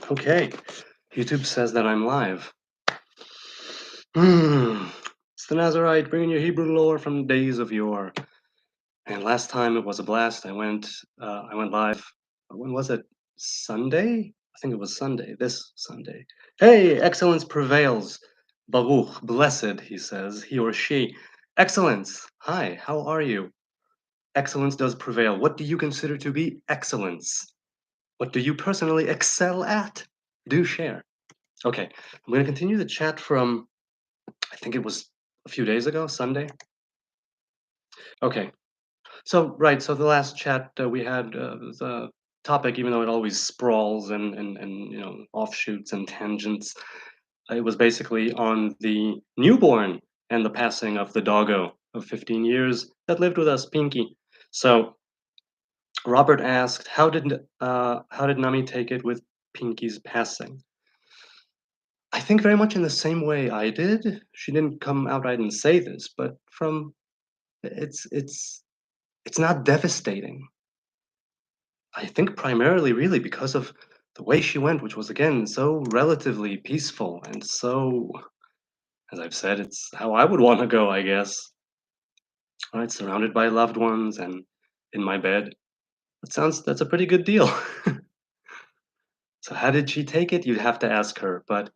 Okay, YouTube says that I'm live. It's the Nazarite bringing you Hebrew lore from days of yore. And last time it was a blast. I went live. When was it? Sunday? I think it was Sunday. This Sunday. Hey, excellence prevails. Baruch, blessed, he says, he or she. Excellence. Hi, how are you? Excellence does prevail. What do you consider to be excellence? What do you personally excel at? Do share. Okay, I'm going to continue the chat from, I think it was a few days ago, Sunday. Okay, so the last chat we had, the topic, even though it always sprawls and offshoots and tangents, it was basically on the newborn and the passing of the doggo of 15 years that lived with us, Pinky. So Robert asked, how did Nami take it with Pinky's passing? I think very much in the same way I did. She didn't come outright and say this, but from it's not devastating. I think primarily really because of the way she went, which was again so relatively peaceful and so, as I've said, it's how I would want to go, I guess. Right, surrounded by loved ones and in my bed. That's a pretty good deal. So how did she take it? You'd have to ask her. But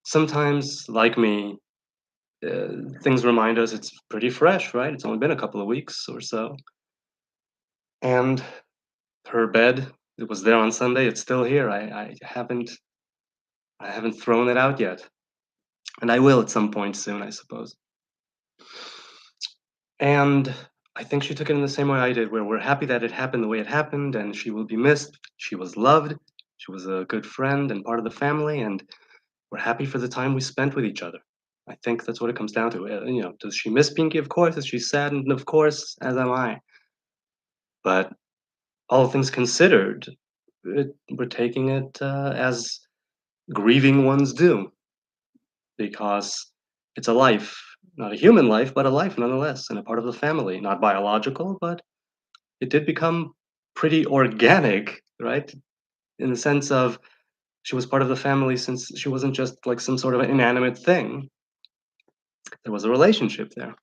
sometimes, like me, things remind us it's pretty fresh, right? It's only been a couple of weeks or so. And her bed, it was there on Sunday, it's still here. I haven't thrown it out yet. And I will at some point soon, I suppose. And I think she took it in the same way I did, where we're happy that it happened the way it happened, and she will be missed. She was loved. She was a good friend and part of the family, and we're happy for the time we spent with each other. I think that's what it comes down to. Does she miss Pinky? Of course. Is she saddened? Of course, as am I. But all things considered, we're taking it as grieving ones do, because it's a life, not a human life, but a life nonetheless, and a part of the family, not biological, but it did become pretty organic, right? In the sense of she was part of the family since she wasn't just like some sort of an inanimate thing. There was a relationship there.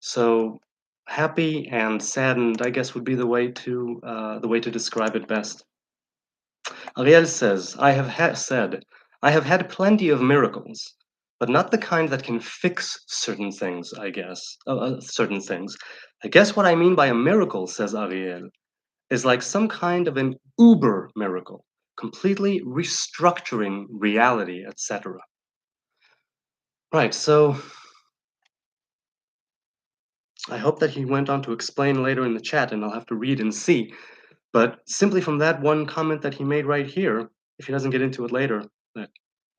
So happy and saddened, I guess, would be the way to describe it best. Ariel says, I have had plenty of miracles, but not the kind that can fix certain things, I guess. Certain things. I guess what I mean by a miracle, says Ariel, is like some kind of an uber miracle, completely restructuring reality, etc. Right, so I hope that he went on to explain later in the chat, and I'll have to read and see. But simply from that one comment that he made right here, if he doesn't get into it later,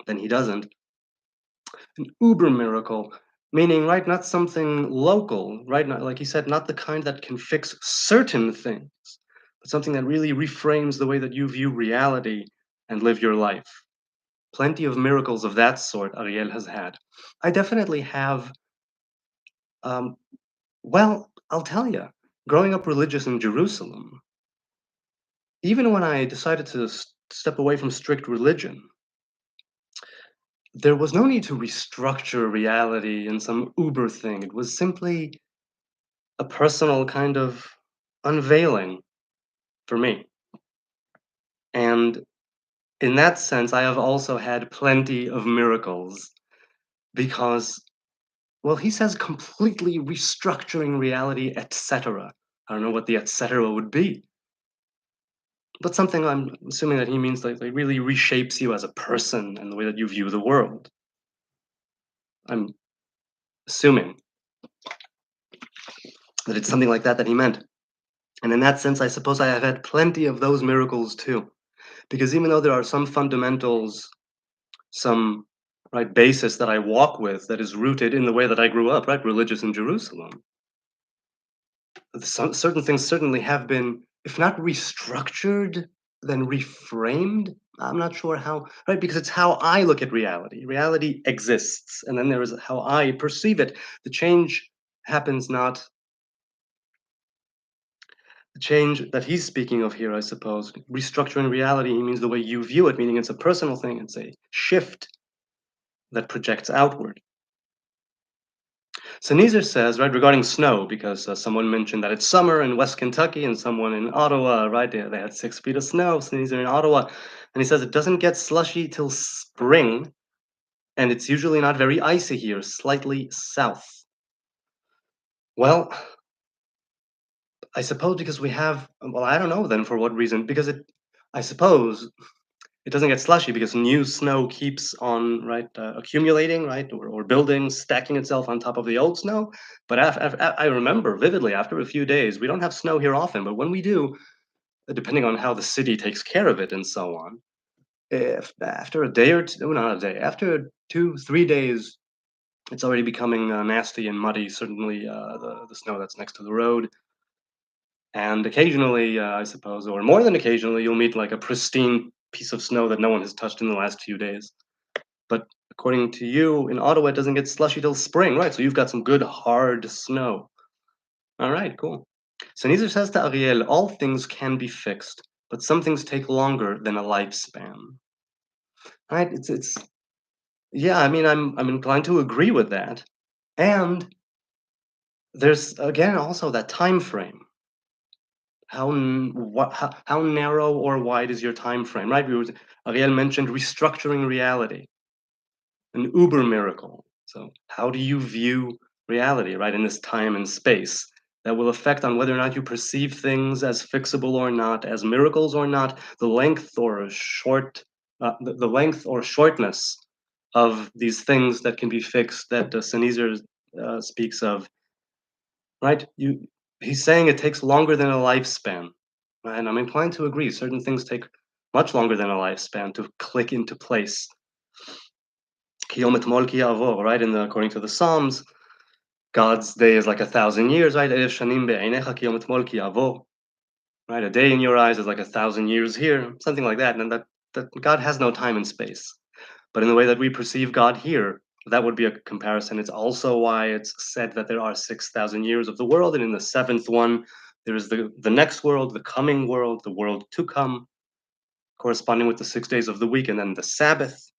then he doesn't. An uber miracle, meaning, right, not something local, right? Not, like he said, not the kind that can fix certain things, but something that really reframes the way that you view reality and live your life. Plenty of miracles of that sort Ariel has had. I definitely have. Um, well, I'll tell you, growing up religious in Jerusalem, even when I decided to step away from strict religion, there was no need to restructure reality in some uber thing. It was simply a personal kind of unveiling for me. And in that sense, I have also had plenty of miracles because, well, he says completely restructuring reality, etc. I don't know what the etc. would be, but something I'm assuming that he means like really reshapes you as a person and the way that you view the world. I'm assuming that it's something like that that he meant. And in that sense, I suppose I have had plenty of those miracles too. Because even though there are some fundamentals, some right basis that I walk with that is rooted in the way that I grew up, right, religious in Jerusalem, certain things certainly have been, if not restructured, then reframed. I'm not sure how, right? Because it's how I look at reality. Reality exists, and then there is how I perceive it. The change happens not The change that he's speaking of here, I suppose, restructuring reality, he means the way you view it, meaning it's a personal thing, it's a shift that projects outward. Sneezer says, right, regarding snow, because someone mentioned that it's summer in West Kentucky and someone in Ottawa, right, they had 6 feet of snow, Sneezer in Ottawa. And he says it doesn't get slushy till spring, and it's usually not very icy here, slightly south. Well, I suppose because we have, well, I don't know then for what reason, because I suppose it doesn't get slushy because new snow keeps on, right, accumulating, right, or building, stacking itself on top of the old snow. But I remember vividly after a few days, we don't have snow here often, but when we do, depending on how the city takes care of it and so on, if after a day or two, not a day, after 2, 3 days, it's already becoming nasty and muddy. Certainly, the snow that's next to the road. And occasionally, I suppose, or more than occasionally, you'll meet like a pristine piece of snow that no one has touched in the last few days. But according to you, in Ottawa, it doesn't get slushy till spring, right? So you've got some good hard snow. All right, cool. Sneezer says to Ariel, all things can be fixed, but some things take longer than a lifespan. Right? It's yeah. I mean, I'm inclined to agree with that. And there's again also that time frame. How narrow or wide is your time frame, right? Ariel mentioned restructuring reality, an uber miracle. So how do you view reality, right, in this time and space? That will affect on whether or not you perceive things as fixable or not, as miracles or not, the length or shortness of these things that can be fixed that Sneezer speaks of, right? He's saying it takes longer than a lifespan, and I'm inclined to agree. Certain things take much longer than a lifespan to click into place. Kiyom etmol ki ya'avor, right? According to the Psalms, God's day is like 1,000 years, right? Elef shanim be'einecha kiyom etmol ki ya'avor, right? A day in your eyes is like 1,000 years here, something like that. And that God has no time and space. But in the way that we perceive God here, that would be a comparison. It's also why it's said that there are 6,000 years of the world, and in the seventh one, there is the next world, the coming world, the world to come, corresponding with the 6 days of the week, and then the Sabbath,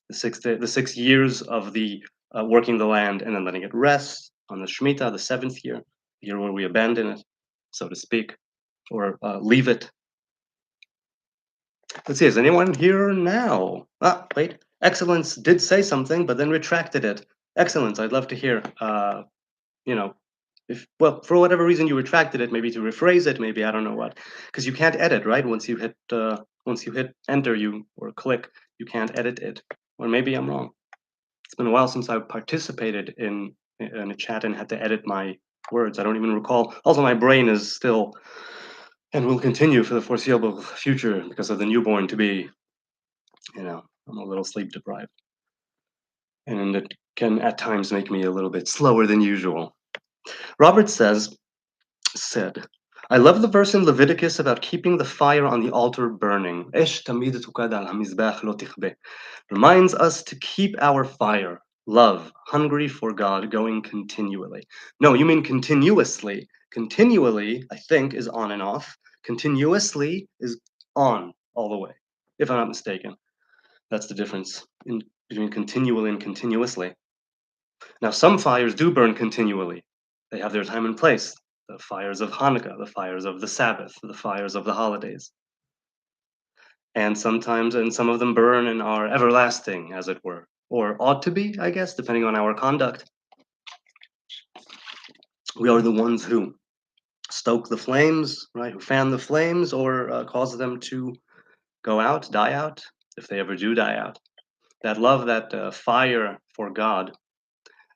the 6 years of the working the land and then letting it rest on the Shemitah, the seventh year, the year where we abandon it, so to speak, or leave it. Let's see, is anyone here now? Ah, wait. Excellence did say something, but then retracted it. Excellence, I'd love to hear. You know, if well, for whatever reason you retracted it, maybe to rephrase it, maybe I don't know what, because you can't edit, right? Once you hit enter, you or click, you can't edit it. Or maybe I'm wrong. It's been a while since I participated in a chat and had to edit my words. I don't even recall. Also, my brain is still and will continue for the foreseeable future because of the newborn to be, I'm a little sleep deprived. And it can at times make me a little bit slower than usual. Robert said, I love the verse in Leviticus about keeping the fire on the altar burning. Esh tamid tukad al hamizbech lo tichbe. Reminds us to keep our fire, love, hungry for God, going continually. No, you mean continuously. Continually, I think, is on and off. Continuously is on all the way, if I'm not mistaken. That's the difference between continually and continuously. Now, some fires do burn continually. They have their time and place. The fires of Hanukkah, the fires of the Sabbath, the fires of the holidays. And some of them burn and are everlasting, as it were, or ought to be, I guess, depending on our conduct. We are the ones who stoke the flames, right? Who fan the flames or cause them to go out, die out, if they ever do die out. That love, that fire for God,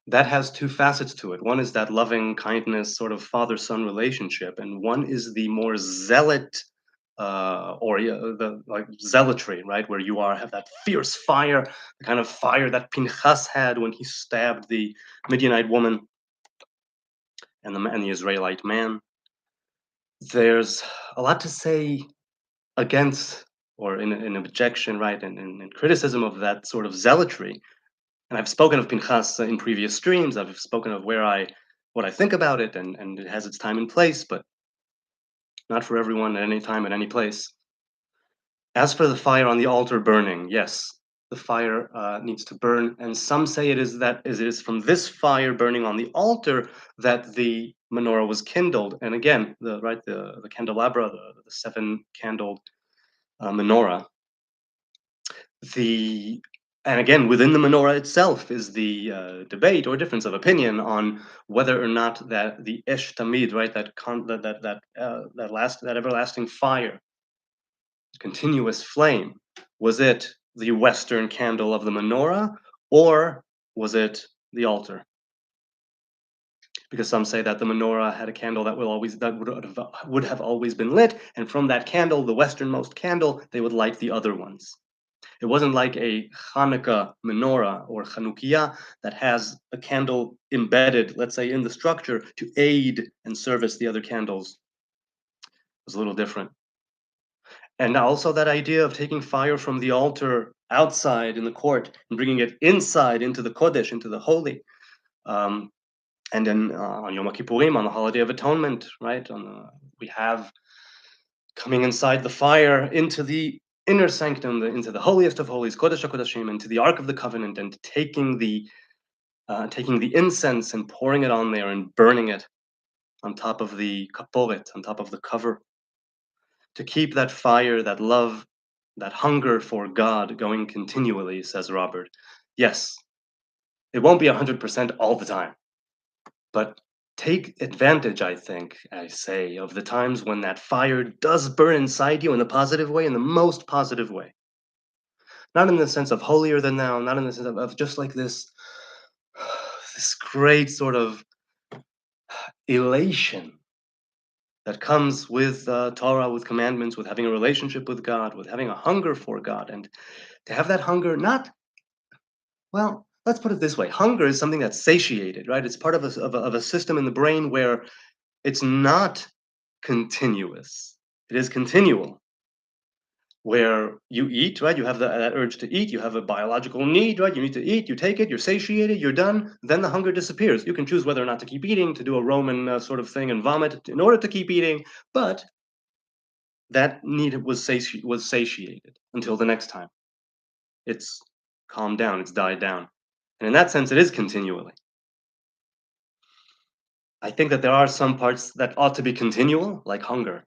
that has two facets to it. One is that loving kindness, sort of father-son relationship, and one is the more zealot or the like zealotry, right, where you have that fierce fire, the kind of fire that Pinchas had when he stabbed the Midianite woman and the Israelite man. There's a lot to say against or in objection, right, and in criticism of that sort of zealotry. And I've spoken of Pinchas in previous streams. I've spoken of what I think about it, and it has its time and place. But not for everyone at any time, at any place. As for the fire on the altar burning, yes, the fire needs to burn, and some say it is from this fire burning on the altar that the menorah was kindled. And again, the candelabra, the seven candled menorah, the and again within the menorah itself is the debate or difference of opinion on whether or not that the esh tamid, right, that everlasting fire, continuous flame, was it the western candle of the menorah, or was it the altar? Because some say that the menorah had a candle would have always been lit, and from that candle, the westernmost candle, they would light the other ones. It wasn't like a Hanukkah menorah or Chanukiah that has a candle embedded, let's say, in the structure to aid and service the other candles. It was a little different. And also that idea of taking fire from the altar outside in the court and bringing it inside into the Kodesh, into the holy. And then on Yom Kippurim, on the Holiday of Atonement, right? We have coming inside the fire into the inner sanctum, into the holiest of holies, Kodesh HaKodashim, into the Ark of the Covenant, and taking the incense and pouring it on there and burning it on top of the kaporet, on top of the cover, to keep that fire, that love, that hunger for God going continually, says Robert. Yes, it won't be 100% all the time, but take advantage, I say, of the times when that fire does burn inside you in the positive way, in the most positive way. Not in the sense of holier than thou, not in the sense of just like this, this great sort of elation that comes with Torah, with commandments, with having a relationship with God, with having a hunger for God. And to have that hunger not, well, let's put it this way. Hunger is something that's satiated, right? It's part of a system in the brain where it's not continuous. It is continual, where you eat, right? You have that urge to eat. You have a biological need, right? You need to eat. You take it. You're satiated. You're done. Then the hunger disappears. You can choose whether or not to keep eating, to do a Roman sort of thing and vomit in order to keep eating. But that need was satiated until the next time. It's calmed down. It's died down. And in that sense, it is continually. I think that there are some parts that ought to be continual, like hunger,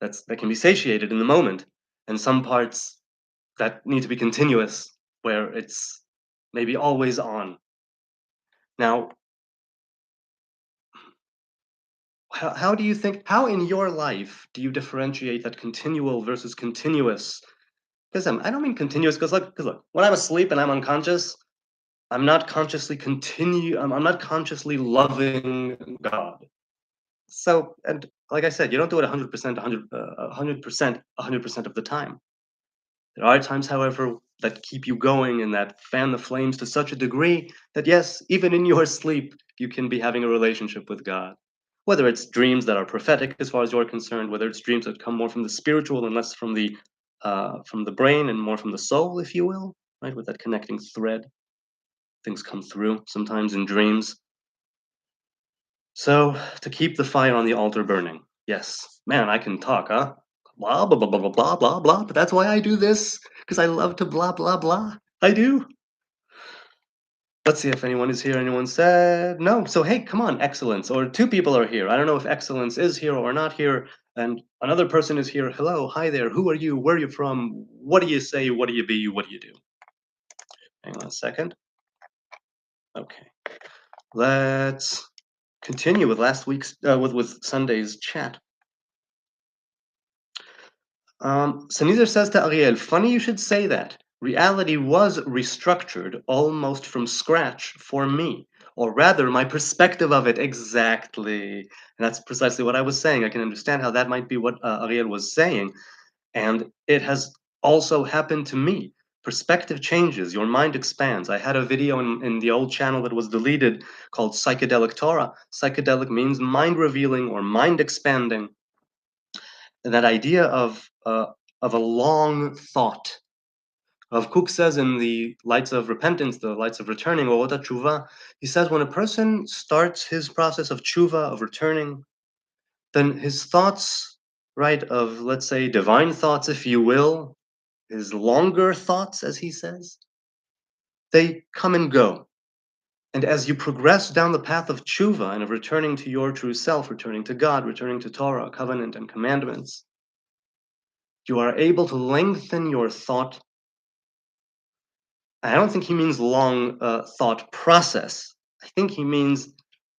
that can be satiated in the moment, and some parts that need to be continuous, where it's maybe always on. Now, how do you think, how in your life do you differentiate that continual versus continuous? Because I don't mean continuous, because look, when I'm asleep and I'm unconscious, I'm not consciously loving God. So, and like I said, you don't do it 100%, 100%, 100% of the time. There are times, however, that keep you going and that fan the flames to such a degree that, yes, even in your sleep, you can be having a relationship with God. Whether it's dreams that are prophetic, as far as you're concerned, whether it's dreams that come more from the spiritual and less from the brain and more from the soul, if you will, right, with that connecting thread, things come through sometimes in dreams. So to keep the fire on the altar burning, yes, man, I can talk, huh? Blah blah blah blah blah blah blah blah. But that's why I do this, because I love to blah blah blah. I do. Let's see if anyone is here. Anyone said no. So hey, come on, excellence. Or two people are here. I don't know if excellence is here or not here. And another person is here. Hello, hi there. Who are you? Where are you from? What do you say? What do you be? What do you do? Hang on a second. Okay, let's continue with last week's with Sunday's chat. Sanizar says to Ariel, funny you should say that. Reality was restructured almost from scratch for me, or rather, my perspective of it exactly. And that's precisely what I was saying. I can understand how that might be what Ariel was saying. And it has also happened to me. Perspective changes, your mind expands. I had a video in the old channel that was deleted called Psychedelic Torah. Psychedelic means mind revealing or mind expanding. And that idea of a long thought. Rav Kook says in the Lights of Repentance, the Lights of Returning, or Ota Tshuva, he says when a person starts his process of tshuva, of returning, then his thoughts right, of, let's say, divine thoughts, if you will, his longer thoughts, as he says, they come and go. And as you progress down the path of tshuva and of returning to your true self, returning to God, returning to Torah, covenant, and commandments, you are able to lengthen your thought. I don't think he means long thought process. I think he means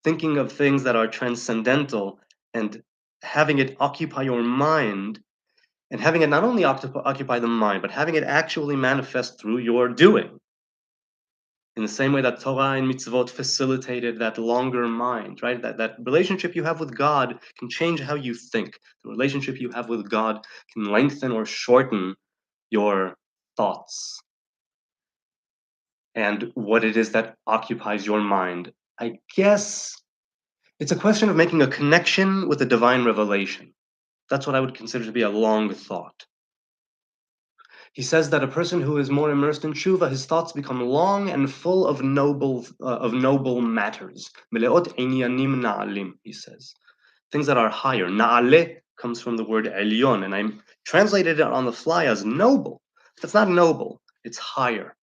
thinking of things that are transcendental and having it occupy your mind, and having it not only occupy the mind, but having it actually manifest through your doing. In the same way that Torah and mitzvot facilitated that longer mind, right? That relationship you have with God can change how you think. The relationship you have with God can lengthen or shorten your thoughts and what it is that occupies your mind. I guess it's a question of making a connection with the divine revelation. That's what I would consider to be a long thought. He says that a person who is more immersed in tshuva, his thoughts become long and full of noble matters. Meleot einyanim na'alim, he says. Things that are higher. Na'ale comes from the word elyon, and I'm translated it on the fly as noble. That's not noble, it's higher.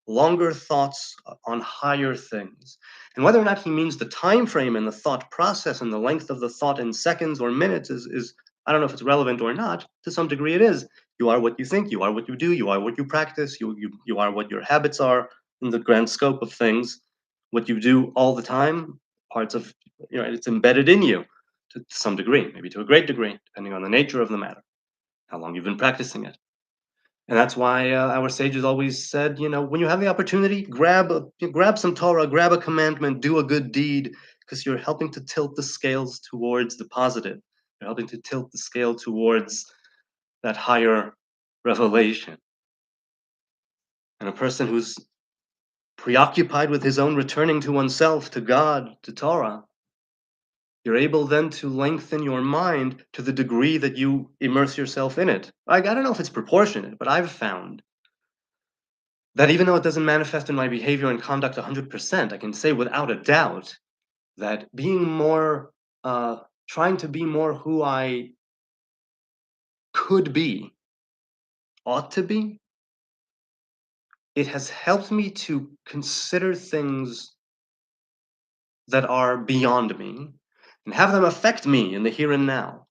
Longer thoughts on higher things. And whether or not he means the time frame and the thought process and the length of the thought in seconds or minutes is I don't know if it's relevant or not. To some degree it is. You are what you think, you are what you do, you are what you practice, you are what your habits are in the grand scope of things. What you do all the time, parts of, it's embedded in you to some degree, maybe to a great degree, depending on the nature of the matter, how long you've been practicing it. And that's why our sages always said, when you have the opportunity, grab some Torah, grab a commandment, do a good deed, because you're helping to tilt the scales towards the positive. You're helping to tilt the scale towards that higher revelation. And a person who's preoccupied with his own returning to oneself, to God, to Torah, you're able then to lengthen your mind to the degree that you immerse yourself in it. I don't know if it's proportionate, but I've found that even though it doesn't manifest in my behavior and conduct 100%, I can say without a doubt that being more, trying to be more who I could be, ought to be, it has helped me to consider things that are beyond me and have them affect me in the here and now.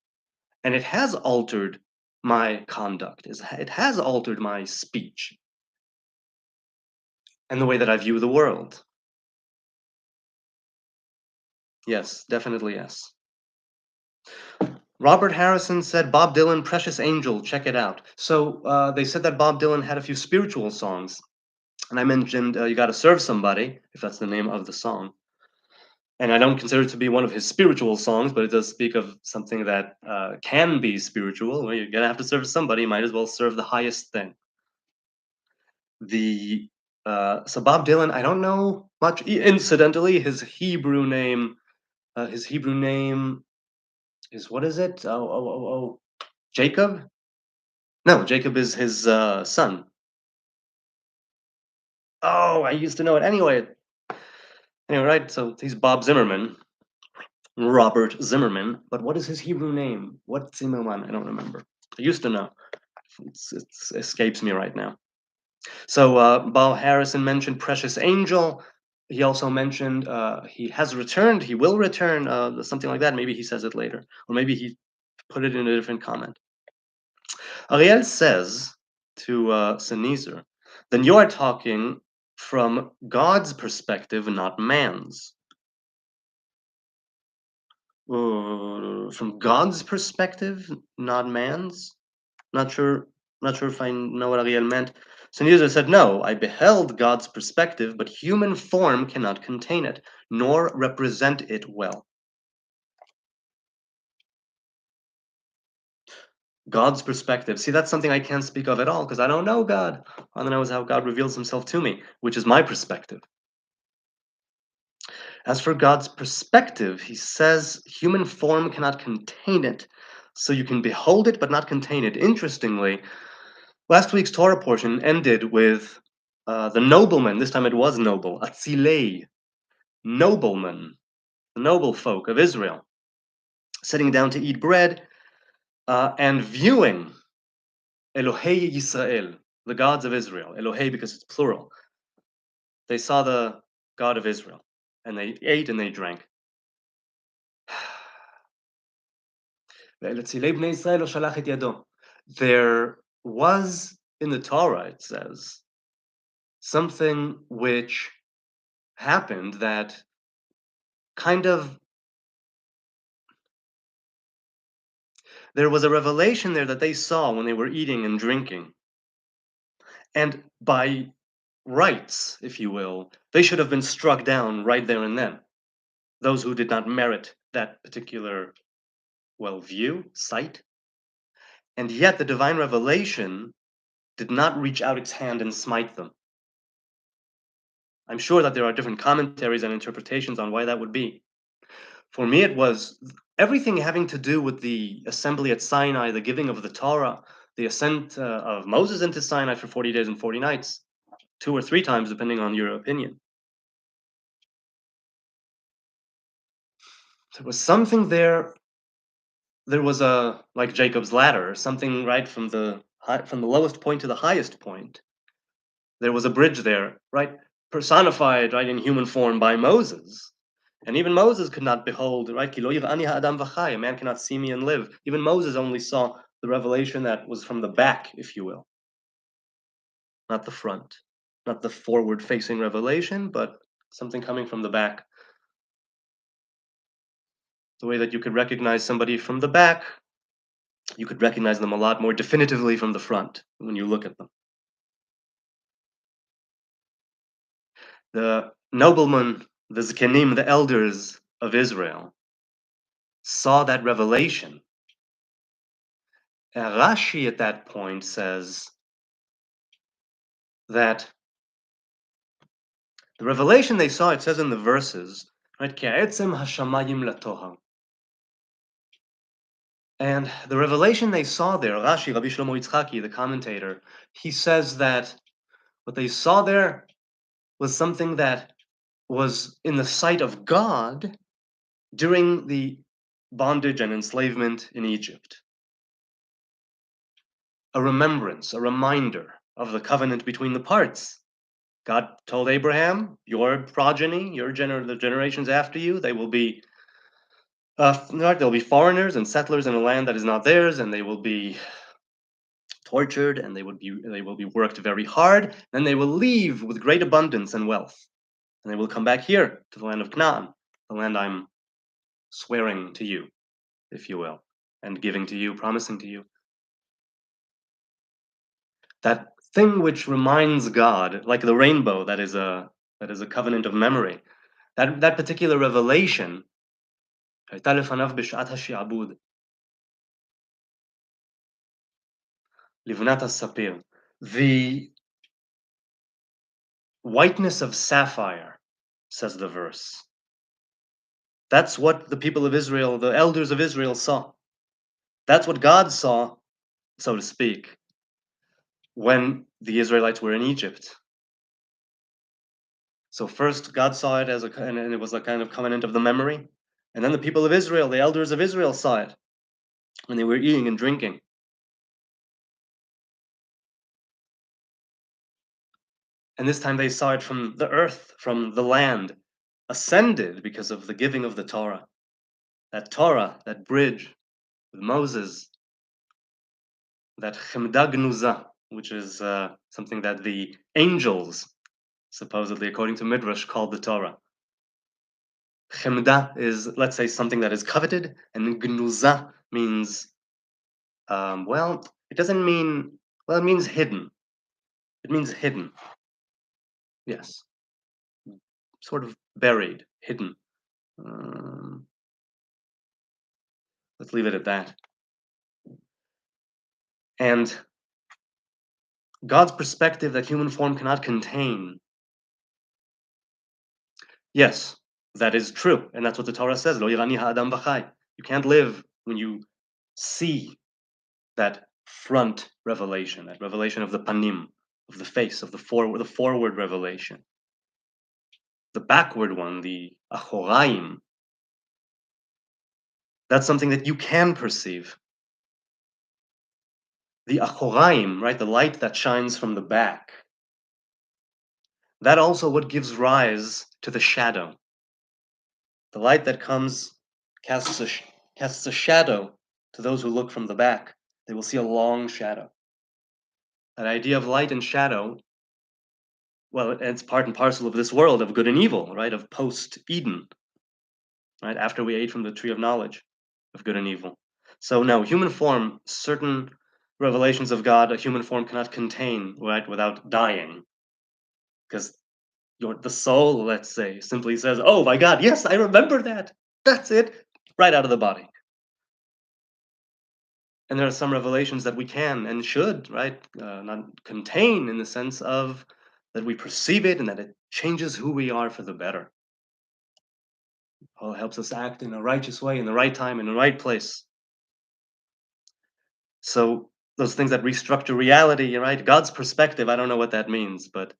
And it has altered my conduct, it has altered my speech and the way that I view the world. Yes, definitely yes. Robert Harrison said Bob Dylan, Precious Angel, check it out. So they said that Bob Dylan had a few spiritual songs. And I mentioned You Gotta Serve Somebody, if that's the name of the song. And I don't consider it to be one of his spiritual songs, but it does speak of something that can be spiritual. Well, you're gonna have to serve somebody, might as well serve the highest thing. So Bob Dylan, I don't know much. Incidentally, his Hebrew name is, what is it? Oh, Jacob? No, Jacob is his son. Oh, I used to know it. Anyway, right, so he's Bob Zimmerman, Robert Zimmerman, but what is his Hebrew name? What Zimmerman? I don't remember. I used to know. It escapes me right now. So Bob Harrison mentioned Precious Angel. He also mentioned he has returned, he will return, something like that. Maybe he says it later, or maybe he put it in a different comment. Ariel says to Sennheiser, then you are talking from God's perspective, not man's. From God's perspective, not man's. Not sure. Not sure if I know what Ariel meant. Sennheiser said, no, I beheld God's perspective, but human form cannot contain it, nor represent it well. God's perspective. See, that's something I can't speak of at all because I don't know God. All I know is how God reveals himself to me, which is my perspective. As for God's perspective, he says human form cannot contain it. So you can behold it, but not contain it. Interestingly, last week's Torah portion ended with the nobleman, this time it was noble, Atzilei, nobleman, the noble folk of Israel, sitting down to eat bread. and viewing Elohei Yisrael, the gods of Israel, Elohei because it's plural. They saw the God of Israel, and they ate and they drank. There was in the Torah, it says, something which happened that kind of, there was a revelation there that they saw when they were eating and drinking. And by rights, if you will, they should have been struck down right there and then. Those who did not merit that particular, well, view, sight. And yet the divine revelation did not reach out its hand and smite them. I'm sure that there are different commentaries and interpretations on why that would be. For me, it was everything having to do with the assembly at Sinai, the giving of the Torah, the ascent of Moses into Sinai for 40 days and 40 nights, 2 or 3 times, depending on your opinion. There was something there. There was a, like Jacob's ladder, something right from the lowest point to the highest point. There was a bridge there, right, personified, right, in human form by Moses. And even Moses could not behold, right? A man cannot see me and live. Even Moses only saw the revelation that was from the back, if you will, not the front, not the forward-facing revelation, but something coming from the back. The way that you could recognize somebody from the back, you could recognize them a lot more definitively from the front when you look at them. The noblemen, the zkenim, the elders of Israel, saw that revelation. And Rashi at that point says that the revelation they saw, it says in the verses, right? Ke'etzem hashamayim latoha. And the revelation they saw there, Rashi, Rabbi Shlomo Yitzchaki, the commentator, he says that what they saw there was something that was in the sight of God during the bondage and enslavement in Egypt. A remembrance, a reminder of the covenant between the parts. God told Abraham, your progeny, the generations after you, they will be there'll be foreigners and settlers in a land that is not theirs, and they will be tortured, and they will be worked very hard. Then they will leave with great abundance and wealth, and they will come back here to the land of Canaan, the land I'm swearing to you, if you will, and giving to you, promising to you. That thing which reminds God, like the rainbow, that is a covenant of memory. That particular revelation, the whiteness of sapphire, says the verse. That's what the people of Israel, the elders of Israel, saw. That's what God saw, so to speak, when the Israelites were in Egypt. So first, God saw it and it was a kind of covenant of the memory. And then the people of Israel, the elders of Israel, saw it when they were eating and drinking. And this time they saw it from the earth, from the land, ascended because of the giving of the Torah. Torah, that bridge with Moses, that chemda gnuza, which is something that the angels, supposedly according to Midrash, called the Torah. Chemda is, let's say, something that is coveted, and gnuza means, it doesn't mean, it means hidden. It means hidden. Yes. Sort of buried, hidden. Let's leave it at that. And God's perspective that human form cannot contain. Yes, that is true. And that's what the Torah says. Lo yirani ha'adam b'chai. You can't live when you see that front revelation, that revelation of the panim, of the face, of the forward revelation. The backward one, the achoraim, that's something that you can perceive. The achoraim, right, the light that shines from the back, that also what gives rise to the shadow. The light that comes casts a shadow to those who look from the back. They will see a long shadow. That idea of light and shadow, well, it's part and parcel of this world of good and evil, right? Of post Eden, right? After we ate from the tree of knowledge of good and evil. So, no, human form, certain revelations of God, a human form cannot contain, right, without dying. Because the soul, let's say, simply says, "Oh my God, yes, I remember that. That's it," right out of the body. And there are some revelations that we can and should, right, not contain in the sense of that we perceive it and that it changes who we are for the better. Paul helps us act in a righteous way, in the right time, in the right place. So those things that restructure reality, right? God's perspective, I don't know what that means, but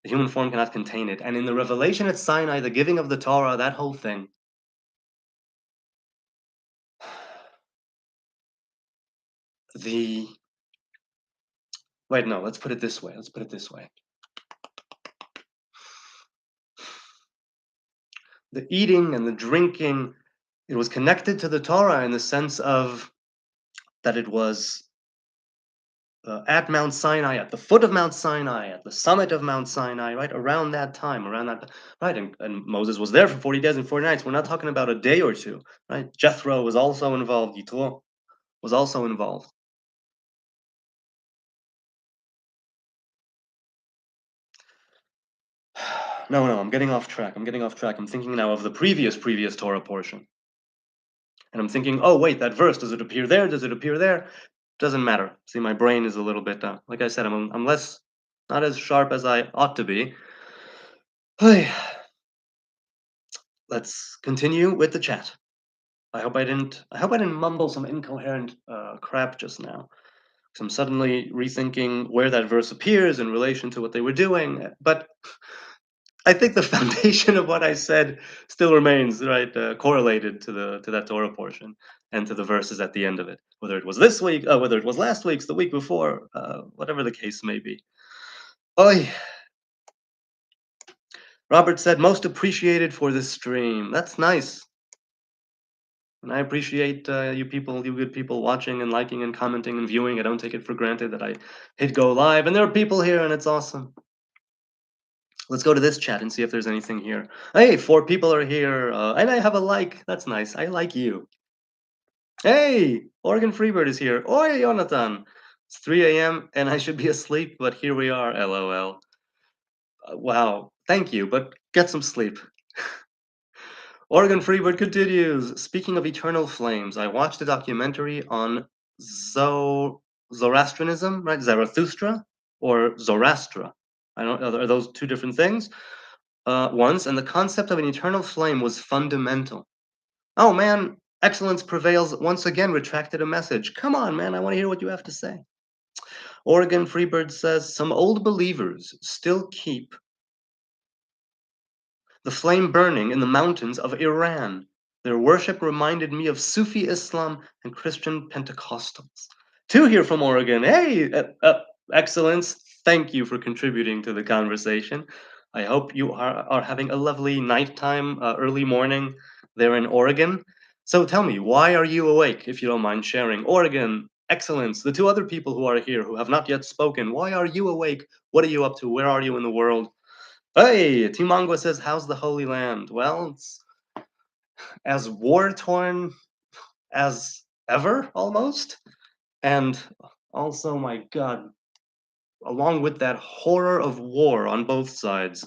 the human form cannot contain it. And in the revelation at Sinai, the giving of the Torah, that whole thing, the wait, no, let's put it this way. Let's put it this way. The eating and the drinking, it was connected to the Torah in the sense of that it was at Mount Sinai, at the foot of Mount Sinai, at the summit of Mount Sinai, right around that time, around that, right, and Moses was there for 40 days and 40 nights. We're not talking about a day or two, right? Jethro was also involved. Yitro was also involved. No, I'm getting off track. I'm getting off track. I'm thinking now of the previous Torah portion. And I'm thinking, oh, wait, that verse, does it appear there? Does it appear there? Doesn't matter. See, my brain is a little bit, like I said, I'm less, not as sharp as I ought to be. Let's continue with the chat. I hope I didn't mumble some incoherent crap just now. So I'm suddenly rethinking where that verse appears in relation to what they were doing. But I think the foundation of what I said still remains right, correlated to that Torah portion and to the verses at the end of it. Whether it was this week, whether it was last week's, the week before, whatever the case may be. Oy. Robert said, most appreciated for this stream. That's nice. And I appreciate you people, you good people watching and liking and commenting and viewing. I don't take it for granted that I hit go live. And there are people here and it's awesome. Let's go to this chat and see if there's anything here. Hey, 4 people are here. And I have a like. That's nice. I like you. Hey, Oregon Freebird is here. Oi, Jonathan. It's 3 a.m. and I should be asleep, but here we are. LOL. Wow. Thank you, but get some sleep. Oregon Freebird continues. Speaking of eternal flames, I watched a documentary on Zoroastrianism, right? Zarathustra or Zoroastra. I don't know. Are those two different things? Once, and the concept of an eternal flame was fundamental. Oh man, excellence prevails once again. Retracted a message. Come on, man. I want to hear what you have to say. Oregon Freebird says some old believers still keep the flame burning in the mountains of Iran. Their worship reminded me of Sufi Islam and Christian Pentecostals. 2 here from Oregon. Hey, Excellence, thank you for contributing to the conversation. I hope you are having a lovely nighttime, early morning there in Oregon. So tell me, why are you awake, if you don't mind sharing? Oregon, Excellence, the 2 other people who are here who have not yet spoken, why are you awake? What are you up to? Where are you in the world? Hey, Timangwa says, how's the Holy Land? Well, it's as war-torn as ever, almost. And also, my God, along with that horror of war on both sides,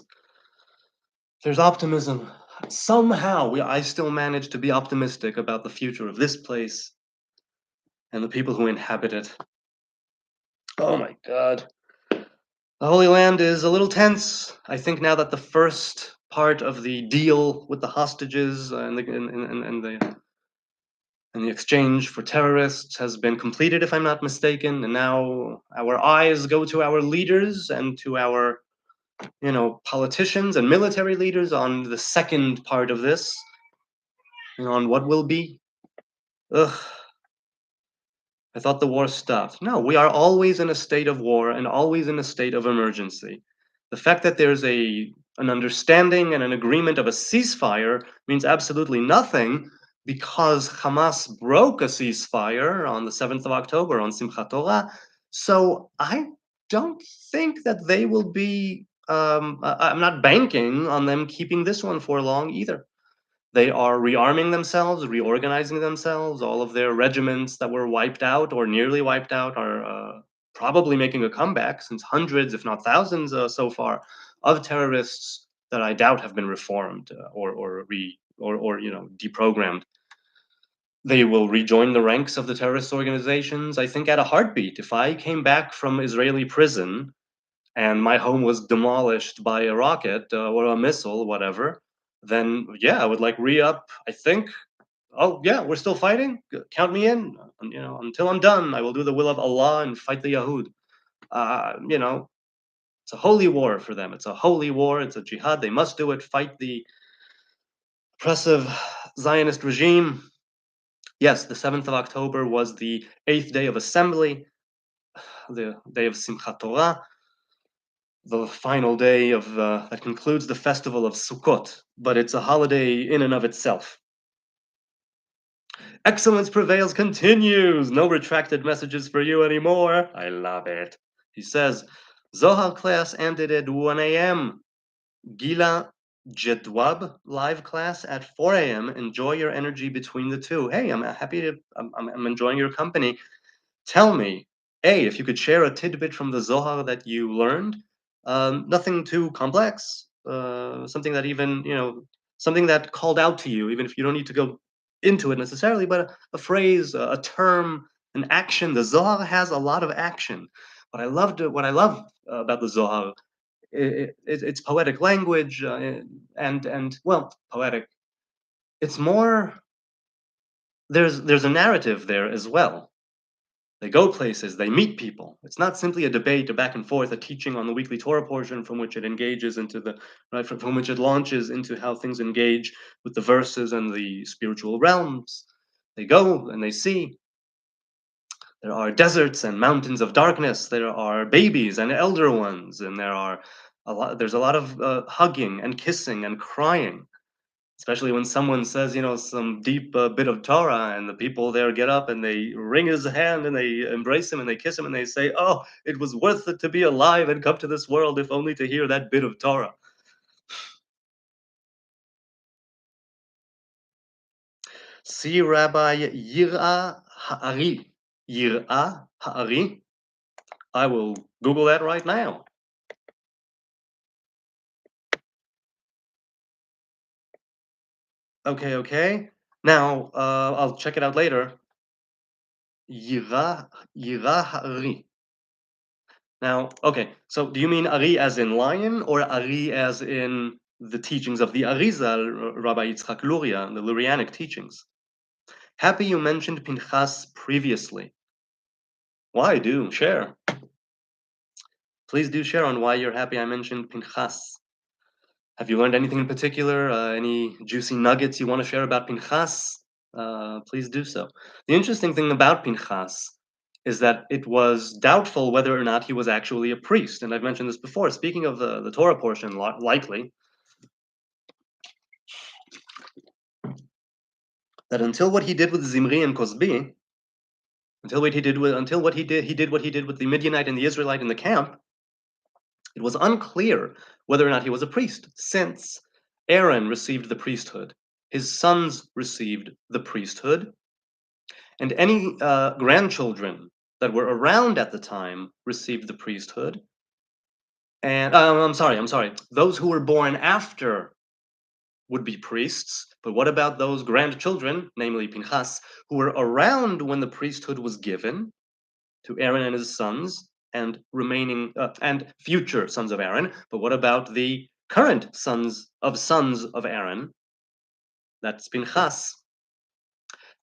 there's optimism. Somehow, I still manage to be optimistic about the future of this place and the people who inhabit it. Oh my God. The Holy Land is a little tense. I think now that the first part of the deal with the hostages and the exchange for terrorists has been completed, if I'm not mistaken, and now our eyes go to our leaders and to our, politicians and military leaders on the second part of this, on what will be. Ugh. I thought the war stopped. No, we are always in a state of war and always in a state of emergency. The fact that there's an understanding and an agreement of a ceasefire means absolutely nothing because Hamas broke a ceasefire on the 7th of October on Simchat Torah. So I don't think that they will be, I'm not banking on them keeping this one for long either. They are rearming themselves, reorganizing themselves. All of their regiments that were wiped out or nearly wiped out are probably making a comeback, since hundreds, if not thousands, so far, of terrorists that I doubt have been reformed or deprogrammed. They will rejoin the ranks of the terrorist organizations, I think, at a heartbeat. If I came back from Israeli prison and my home was demolished by a rocket or a missile, whatever, then yeah, I would like re-up. I think, oh yeah, we're still fighting. Count me in. Until I'm done, I will do the will of Allah and fight the Yahud. It's a holy war for them. It's a holy war. It's a jihad. They must do it. Fight the oppressive Zionist regime. Yes, the 7th of October was the 8th day of assembly, the day of Simchat Torah, the final day of that concludes the festival of Sukkot, but it's a holiday in and of itself. Excellence prevails continues. No retracted messages for you anymore. I love it. He says, Zohar class ended at 1 a.m. Gila Jedwab live class at 4 a.m. Enjoy your energy between the two. Hey, I'm happy to, I'm enjoying your company. Tell me, A, if you could share a tidbit from the Zohar that you learned, nothing too complex, something that something that called out to you, even if you don't need to go into it necessarily, but a phrase, a term, an action. The Zohar has a lot of action. What I love about the Zohar, it's poetic language, and well, poetic. It's more. There's a narrative there as well. They go places, they meet people. It's not simply a debate, a back and forth, a teaching on the weekly Torah portion from which it engages into the right from which it launches into how things engage with the verses and the spiritual realms. They go and they see. There are deserts and mountains of darkness. There are babies and elder ones, and there's a lot of hugging and kissing and crying, especially when someone says, some deep bit of Torah, and the people there get up and they wring his hand and they embrace him and they kiss him and they say, "Oh, it was worth it to be alive and come to this world, if only to hear that bit of Torah." See Rabbi Yira Ha'ari. Yira Ha'ari. I will Google that right now. Okay, okay. Now, I'll check it out later. Yira Ha'ari. Now, okay, so do you mean Ari as in lion, or Ari as in the teachings of the Arizal, Rabbi Yitzchak Luria, the Lurianic teachings? Happy you mentioned Pinchas previously. Why do? Share. Please do share on why you're happy I mentioned Pinchas. Have you learned anything in particular? Any juicy nuggets you want to share about Pinchas? Please do so. The interesting thing about Pinchas is that it was doubtful whether or not he was actually a priest. And I've mentioned this before. Speaking of the Torah portion, likely, that until what he did with Zimri and Cosbi, until what he did with the Midianite and the Israelite in the camp, it was unclear whether or not he was a priest, since Aaron received the priesthood, his sons received the priesthood, and any grandchildren that were around at the time received the priesthood. And I'm sorry. Those who were born after would be priests. But what about those grandchildren, namely Pinchas, who were around when the priesthood was given to Aaron and his sons, and remaining and future sons of Aaron? But what about the current sons of Aaron? That's Pinchas.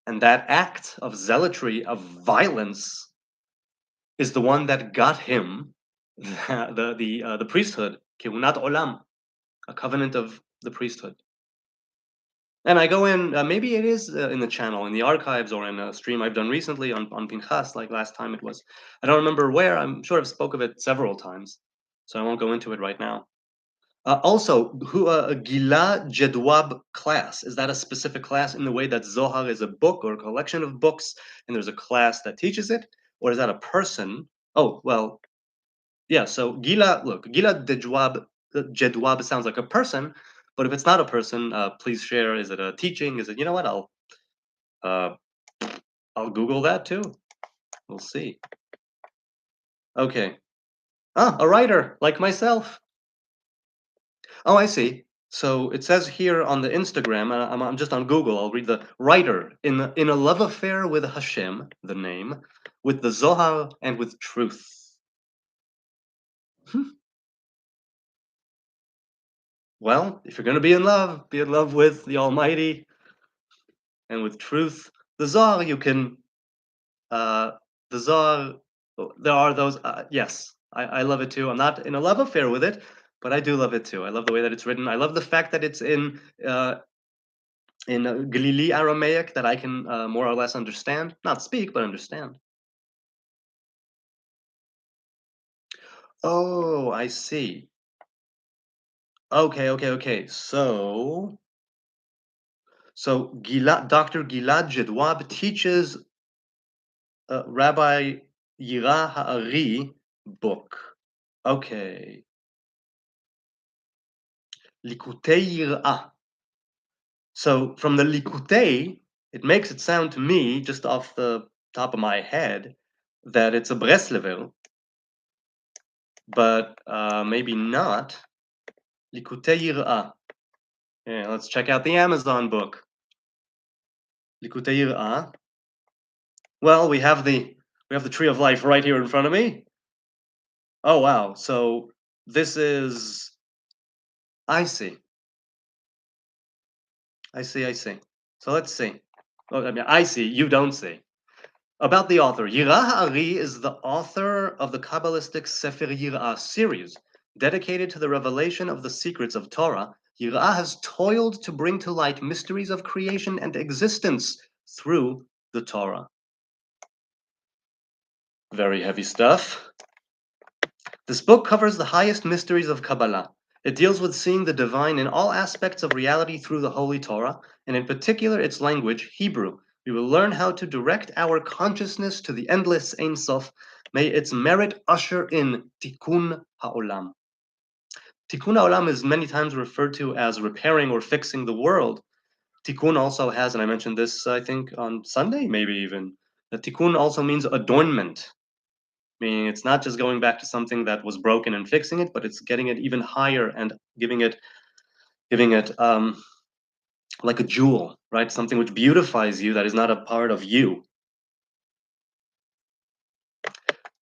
And that act of zealotry, of violence, is the one that got him the priesthood, kehunat olam, a covenant of the priesthood. And I go in, maybe it is in the channel, in the archives, or in a stream I've done recently on Pinchas, like last time it was. I don't remember where. I'm sure I've spoke of it several times, so I won't go into it right now. Also, who Gila Jedwab class, is that a specific class in the way that Zohar is a book or a collection of books, and there's a class that teaches it, or is that a person? Oh, well, yeah. So Gila, look, Gila Jedwab sounds like a person, but if it's not a person, please share. Is it a teaching? Is it? You know what? Uh, I'll Google that too. We'll see. Okay. Ah, a writer like myself. Oh, I see. So it says here on the Instagram, I'm just on Google. I'll read the writer in a love affair with Hashem, the name, with the Zohar and with truth. Hmm. Well, if you're going to be in love with the Almighty and with truth. The Zohar, you can, uh, the Zohar, there are those, yes, I love it too. I'm not in a love affair with it, but I do love it too. I love the way that it's written. I love the fact that it's uh, in Galili Aramaic that I can more or less understand. Not speak, but understand. Oh, I see. Okay. So Dr. Gilad Jedwab teaches Rabbi Yira Ha'ari book. Okay. Likutei Yirah. So from the Likutei, it makes it sound to me, just off the top of my head, that it's a Breslever, but maybe not. Likutei Yirah. Yeah, let's check out the Amazon book. Likutei Yirah. Well, we have the Tree of Life right here in front of me. Oh wow! So this is. I see. I see. So let's see. Oh, I mean, I see. You don't see. About the author, Yirah Ha'ari is the author of the Kabbalistic Sefer Yirah series, dedicated to the revelation of the secrets of Torah. Yirah has toiled to bring to light mysteries of creation and existence through the Torah. Very heavy stuff. This book covers the highest mysteries of Kabbalah. It deals with seeing the divine in all aspects of reality through the Holy Torah, and in particular its language, Hebrew. We will learn how to direct our consciousness to the endless Ein Sof. May its merit usher in Tikkun Ha'olam. Tikkun Ha'olam is many times referred to as repairing or fixing the world. Tikkun also has, and I mentioned this, I think, on Sunday, maybe even, that Tikkun also means adornment, meaning it's not just going back to something that was broken and fixing it, but it's getting it even higher and giving it like a jewel, right? Something which beautifies you that is not a part of you.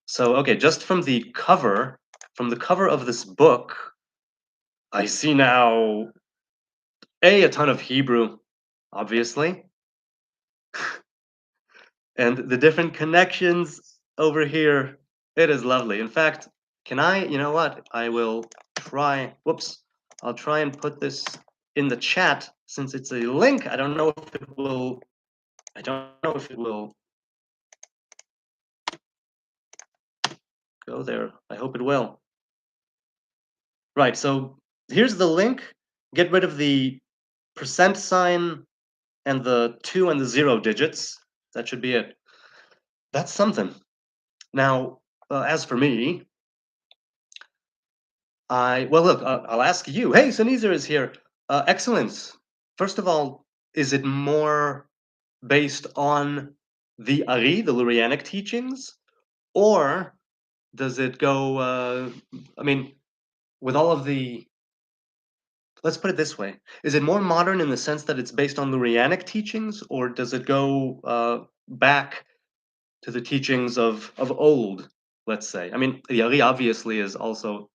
So, okay, just from the cover of this book, I see now a ton of Hebrew, obviously, and the different connections over here. It is lovely. In fact, you know what? I will try, whoops, I'll try and put this in the chat since it's a link. I don't know if it will go there. I hope it will. Right, so here's the link. Get rid of the percent sign and the 2 and the 0 digits. That should be it. That's something. Now, as for me, well, look, I'll ask you. Hey, Sneezer is here. Excellence. First of all, is it more based on the Ari, the Lurianic teachings, or does it go? I mean, with all of the, let's put it this way: is it more modern in the sense that it's based on Lurianic teachings, or does it go back to the teachings of old? Let's say. I mean, the Ari obviously is also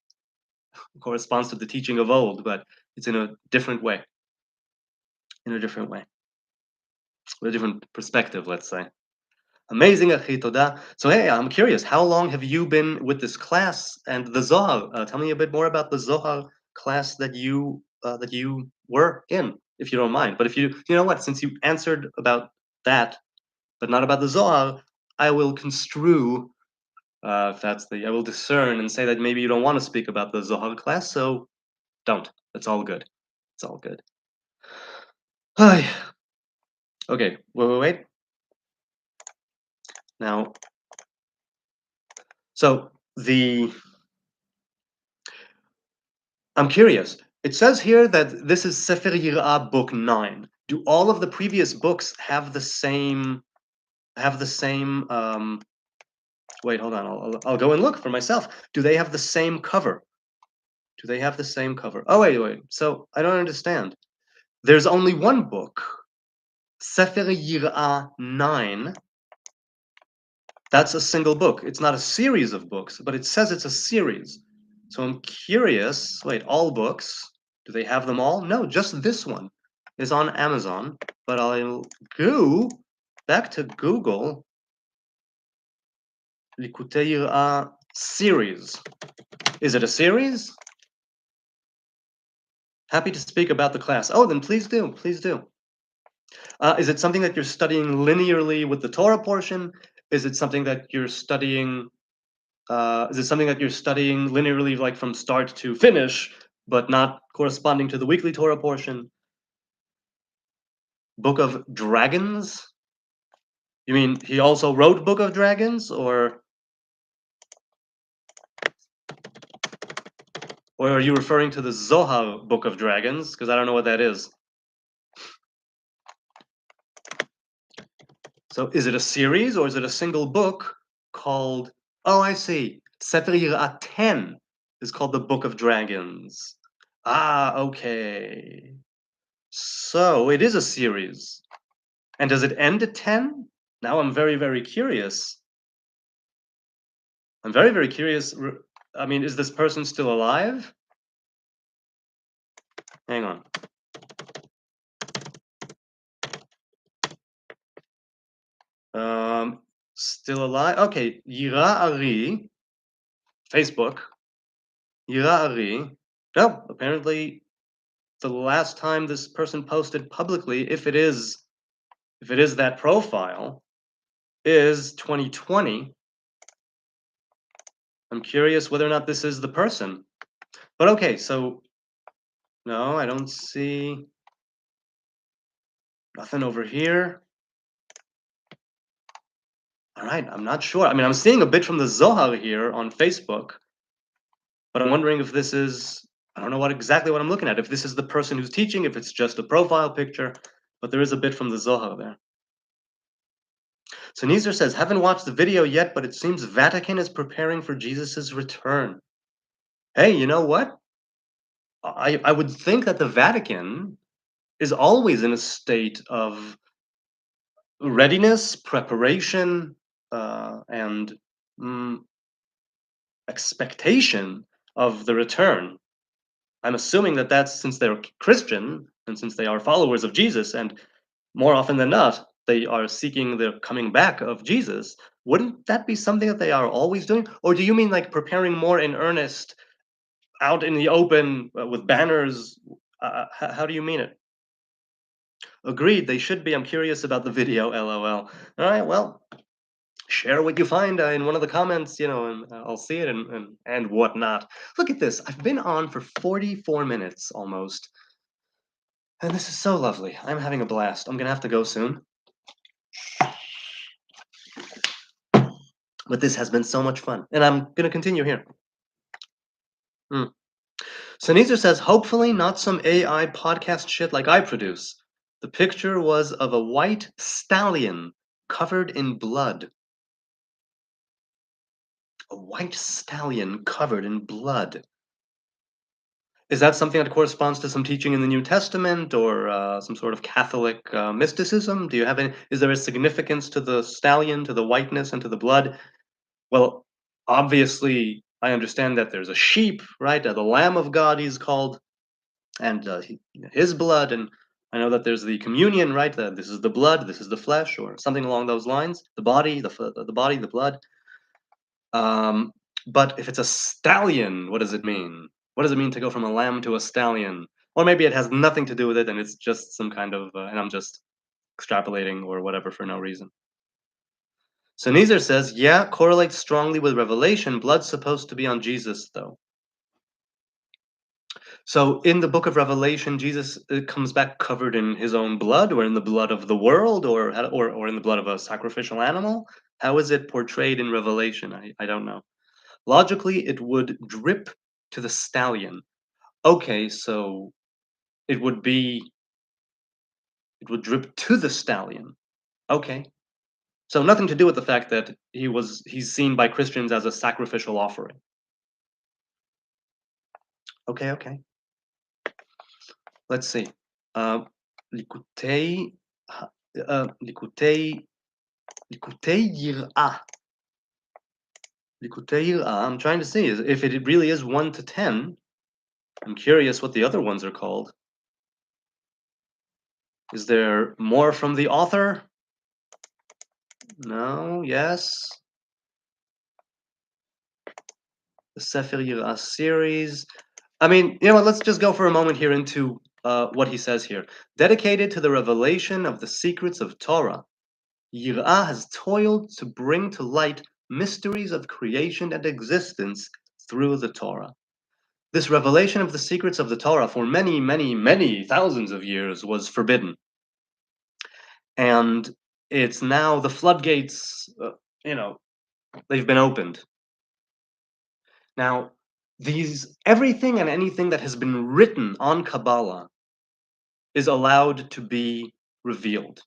corresponds to the teaching of old, but it's in a different way, in a different way, with a different perspective, let's say. Amazing, Achi, toda. So, hey, I'm curious, how long have you been with this class and the Zohar? Tell me a bit more about the Zohar class that you were in. if you don't mind. But if you know what, since you answered about that, but not about the Zohar, I will construe, if that's the, I will discern and say that maybe you don't want to speak about the Zohar class, so don't. It's all good. It's all good. Hi. Okay, wait. Now, so I'm curious. It says here that this is Sefer Yirah book 9. Do all of the previous books have the same wait, hold on. I'll go and look for myself. Do they have the same cover? Do they have the same cover? Oh, wait. So I don't understand. There's only one book, Sefer Yirah 9. That's a single book. It's not a series of books, but it says it's a series. So I'm curious. Wait, all books? Do they have them all? No, just this one is on Amazon. But I'll go back to Google. Likutei Yirah series. Is it a series? Happy to speak about the class. Oh, then please do. Please do. Is it something that you're studying linearly with the Torah portion? Is it something that you're studying? Is it something that you're studying linearly, like from start to finish, but not corresponding to the weekly Torah portion? Book of Dragons? You mean he also wrote Book of Dragons, or are you referring to the Zohar Book of Dragons? Because I don't know what that is. So is it a series or is it a single book called? Oh, I see. Sefer Yirah 10 is called the Book of Dragons. Ah, okay. So it is a series. And does it end at 10? Now I'm very, very curious. I'm very, very curious. I mean, is this person still alive? Hang on. Still alive? Okay, Yira Ari, Facebook. Yira Ari. No, apparently the last time this person posted publicly, if it is that profile, is 2020. I'm curious whether or not this is the person. But okay, so no, I don't see nothing over here. All right, I'm not sure. I mean, I'm seeing a bit from the Zohar here on Facebook, but I'm wondering if this is, I don't know exactly what I'm looking at. If this is the person who's teaching, if it's just a profile picture, but there is a bit from the Zohar there. So Neezer says, haven't watched the video yet, but it seems Vatican is preparing for Jesus's return. Hey, you know what? I would think that the Vatican is always in a state of readiness, preparation, and expectation of the return. I'm assuming that that's since they're Christian and since they are followers of Jesus, and more often than not, they are seeking the coming back of Jesus. Wouldn't that be something that they are always doing? Or do you mean like preparing more in earnest out in the open with banners? How do you mean it? Agreed, they should be. I'm curious about the video, lol. All right, well, share what you find in one of the comments, and I'll see it and whatnot. Look at this. I've been on for 44 minutes almost. And this is so lovely. I'm having a blast. I'm going to have to go soon. But this has been so much fun. And I'm going to continue here. So Neezer says, hopefully not some AI podcast shit like I produce. The picture was of a white stallion covered in blood. A white stallion covered in blood. Is that something that corresponds to some teaching in the New Testament or some sort of Catholic mysticism? Do you have any? Is there a significance to the stallion, to the whiteness, and to the blood? Well, obviously, I understand that there's a sheep, right? The Lamb of God, he's called, and his blood, and I know that there's the communion, right? This is the blood, this is the flesh, or something along those lines. The body, the body, the blood. But if it's a stallion, what does it mean? What does it mean to go from a lamb to a stallion? Or maybe it has nothing to do with it, and it's just some kind of, and I'm just extrapolating or whatever for no reason. So Neezer says, yeah, correlates strongly with Revelation. Blood's supposed to be on Jesus, though. So in the book of Revelation, Jesus comes back covered in his own blood, or in the blood of the world, or in the blood of a sacrificial animal. How is it portrayed in Revelation? I don't know. Logically, it would drip to the stallion. Okay, so it would drip to the stallion. Okay. So nothing to do with the fact that he's seen by Christians as a sacrificial offering. Okay, okay. Let's see. Uh, Likutei, Likutei, Likutei Yir'ah. Likutei Yir'ah. I'm trying to see if it really is 1 to 10. I'm curious what the other ones are called. Is there more from the author? No, yes. The Sefer Yir'ah series. I mean, you know what? Let's just go for a moment here into what he says here. Dedicated to the revelation of the secrets of Torah, Yir'ah has toiled to bring to light mysteries of creation and existence through the Torah. This revelation of the secrets of the Torah for many, many, many thousands of years was forbidden. And it's now the floodgates, they've been opened. Now, everything and anything that has been written on Kabbalah is allowed to be revealed.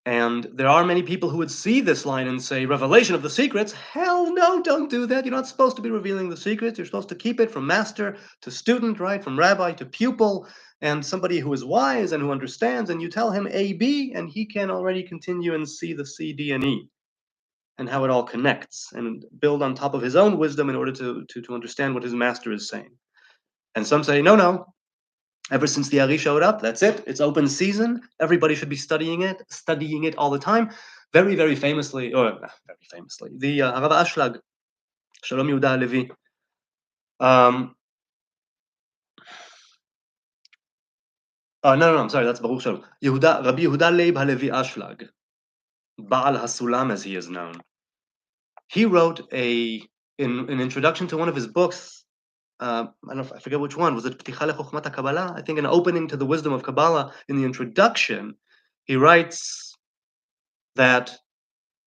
And there are many people who would see this line and say, revelation of the secrets? Hell no, don't do that. You're not supposed to be revealing the secrets. You're supposed to keep it from master to student, right? From rabbi to pupil, and somebody who is wise and who understands. And you tell him A, B, and he can already continue and see the C, D, and E, and how it all connects, and build on top of his own wisdom in order to understand what his master is saying. And some say, no, no, ever since the Ari showed up, that's it. It's open season. Everybody should be studying it all the time. Very, very famously, the Rav Ashlag, Shalom Yehuda Levi. No, I'm sorry, that's Baruch Shalom. Rabbi Yehuda Leib Halevi Ashlag, Baal Hasulam as he is known. He wrote in an introduction to one of his books, I forget which one. Was it Pticha leChochmat Kabbalah? I think an opening to the wisdom of Kabbalah. In the introduction, he writes that,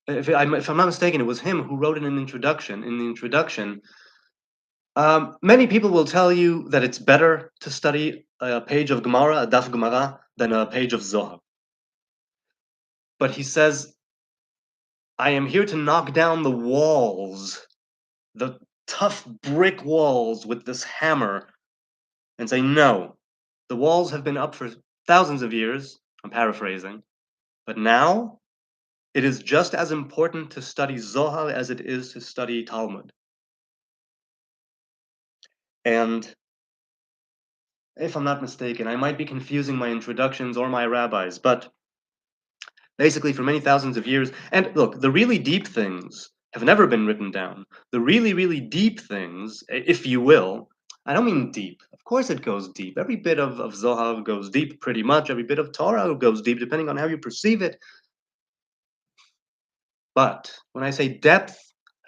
if I'm not mistaken, it was him who wrote in an introduction. In the introduction, many people will tell you that it's better to study a page of Gemara, a daf Gemara, than a page of Zohar. But he says, I am here to knock down the walls, the tough brick walls with this hammer, and say, no, the walls have been up for thousands of years. I'm paraphrasing. But now, it is just as important to study Zohar as it is to study Talmud. And if I'm not mistaken, I might be confusing my introductions or my rabbis, but basically for many thousands of years, and look, the really deep things have never been written down. The really, really deep things, if you will, I don't mean deep. Of course it goes deep. Every bit of Zohar goes deep pretty much. Every bit of Torah goes deep, depending on how you perceive it. But when I say depth,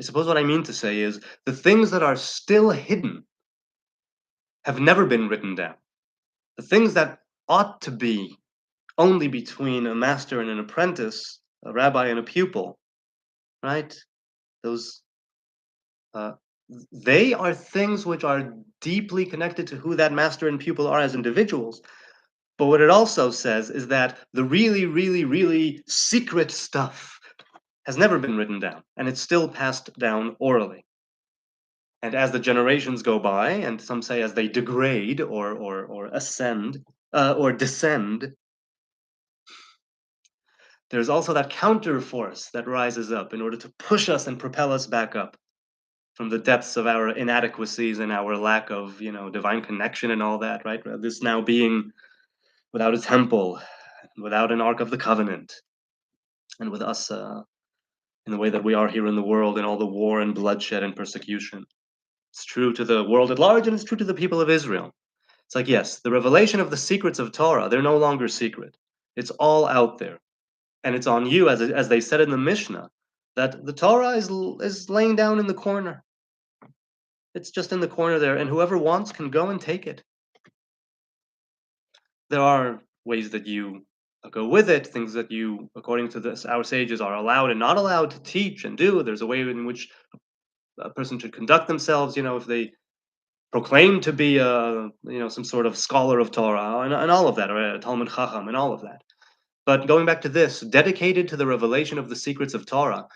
I suppose what I mean to say is the things that are still hidden have never been written down. The things that ought to be only between a master and an apprentice, a rabbi and a pupil, right? Those, they are things which are deeply connected to who that master and pupil are as individuals. But what it also says is that the really, really, really secret stuff has never been written down, and it's still passed down orally. And as the generations go by, and some say as they degrade or ascend or descend, there's also that counter force that rises up in order to push us and propel us back up from the depths of our inadequacies and our lack of, divine connection and all that, right? This now being without a temple, without an Ark of the Covenant, and with us in the way that we are here in the world, and all the war and bloodshed and persecution. It's true to the world at large, and it's true to the people of Israel. It's like, yes, the revelation of the secrets of Torah, they're no longer secret. It's all out there. And it's on you, as they said in the Mishnah, that the Torah is laying down in the corner. It's just in the corner there, and whoever wants can go and take it. There are ways that you go with it, things that you, according to this, our sages, are allowed and not allowed to teach and do. There's a way in which a person should conduct themselves, if they proclaim to be some sort of scholar of Torah and all of that, or a Talmud Chacham and all of that. But going back to this, dedicated to the revelation of the secrets of Torah,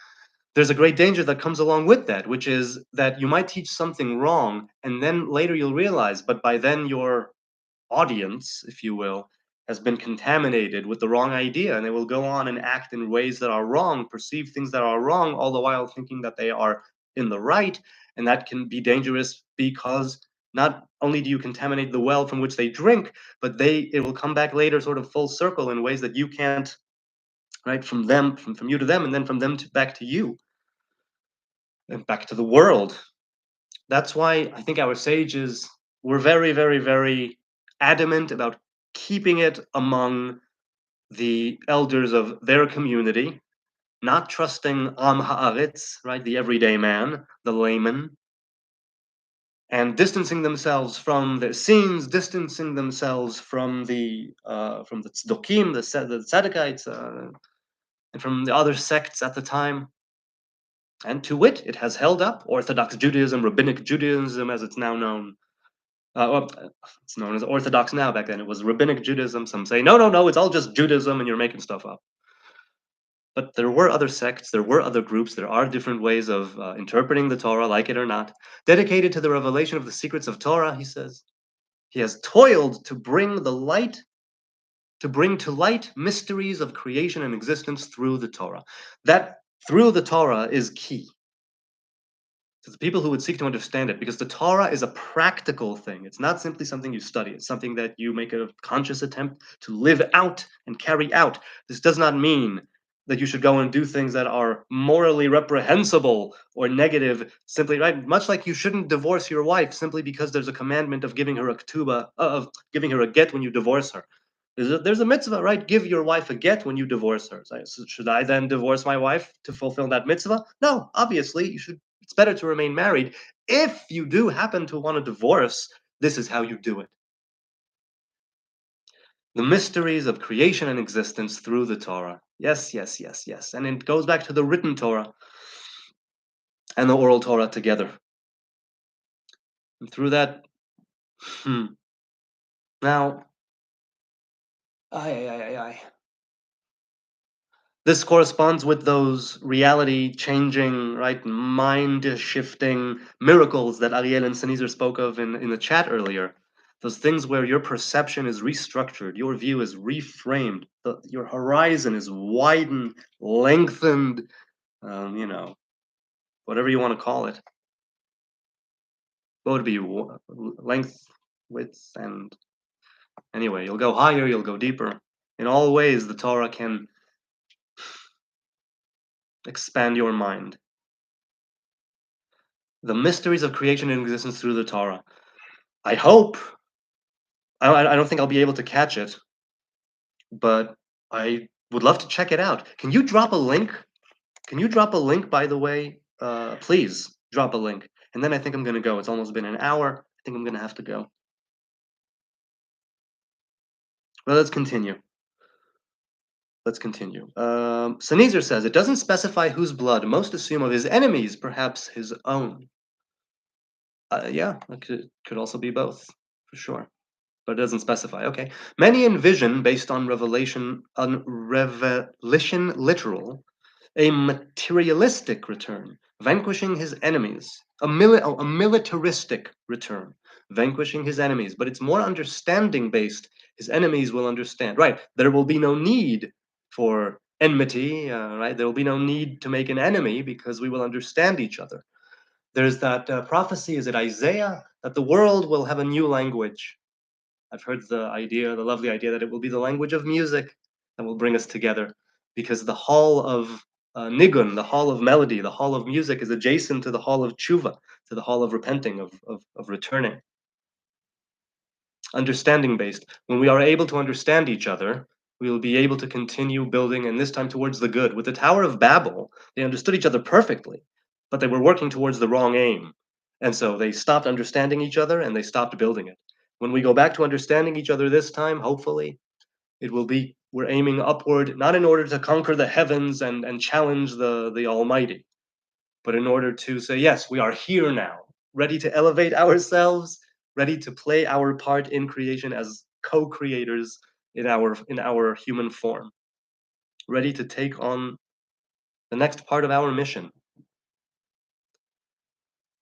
there's a great danger that comes along with that, which is that you might teach something wrong, and then later you'll realize, but by then your audience, if you will, has been contaminated with the wrong idea, and they will go on and act in ways that are wrong, perceive things that are wrong, all the while thinking that they are in the right. And that can be dangerous because not only do you contaminate the well from which they drink, but it will come back later sort of full circle in ways that you can't, right, from them, from you to them, and then from them back to you and back to the world. That's why I think our sages were very, very, very adamant about keeping it among the elders of their community, not trusting Am Haaretz, right, the everyday man, the layman, and distancing themselves from the scenes, distancing themselves from the tzdokim, the tzaddikites, and from the other sects at the time. And to wit, it has held up. Orthodox Judaism, Rabbinic Judaism, as it's now known. It's known as Orthodox now. Back then, it was Rabbinic Judaism. Some say, no, no, no, it's all just Judaism, and you're making stuff up. But there were other sects, there were other groups, there are different ways of interpreting the Torah, like it or not. Dedicated to the revelation of the secrets of Torah, he says, he has toiled to bring to light mysteries of creation and existence through the Torah. That through the Torah is key to the people who would seek to understand it, because the Torah is a practical thing. It's not simply something you study. It's something that you make a conscious attempt to live out and carry out. This does not mean that you should go and do things that are morally reprehensible or negative, simply, right? Much like you shouldn't divorce your wife simply because there's a commandment of giving her a ketubah, of giving her a get when you divorce her. There's a mitzvah, right? Give your wife a get when you divorce her. So should I then divorce my wife to fulfill that mitzvah? No, obviously, you should. It's better to remain married. If you do happen to want a divorce, this is how you do it. The mysteries of creation and existence through the Torah. Yes, yes, yes, yes. And it goes back to the written Torah and the oral Torah together. And through that, now, this corresponds with those reality-changing, right, mind-shifting miracles that Ariel and Sneezer spoke of in the chat earlier. Those things where your perception is restructured, your view is reframed, your horizon is widened, lengthened, whatever you want to call it. What would it be? Length, width, and anyway, you'll go higher, you'll go deeper. In all ways, the Torah can expand your mind. The mysteries of creation and existence through the Torah. I hope. I don't think I'll be able to catch it, but I would love to check it out. Can you drop a link? Can you drop a link, by the way? Please drop a link. And then I think I'm going to go. It's almost been an hour. I think I'm going to have to go. Well, let's continue. Let's continue. Sneezer says, it doesn't specify whose blood, most assume of his enemies, perhaps his own. Yeah, it could also be both, for sure. But it doesn't specify. Okay. Many envision, based on revelation literal, a materialistic return, vanquishing his enemies. A militaristic return, vanquishing his enemies. But it's more understanding based. His enemies will understand. Right. There will be no need for enmity, right? There will be no need to make an enemy because we will understand each other. There's that prophecy, is it Isaiah, that the world will have a new language. I've heard the lovely idea that it will be the language of music that will bring us together, because the hall of nigun, the hall of melody, the hall of music is adjacent to the hall of tshuva, to the hall of repenting, of returning. understanding based. When we are able to understand each other, we will be able to continue building, and this time towards the good. With the Tower of Babel, they understood each other perfectly, but they were working towards the wrong aim. And so they stopped understanding each other and they stopped building it. When we go back to understanding each other this time, hopefully, it will be we're aiming upward, not in order to conquer the heavens and challenge the Almighty, but in order to say, yes, we are here now, ready to elevate ourselves, ready to play our part in creation as co-creators in our human form, ready to take on the next part of our mission,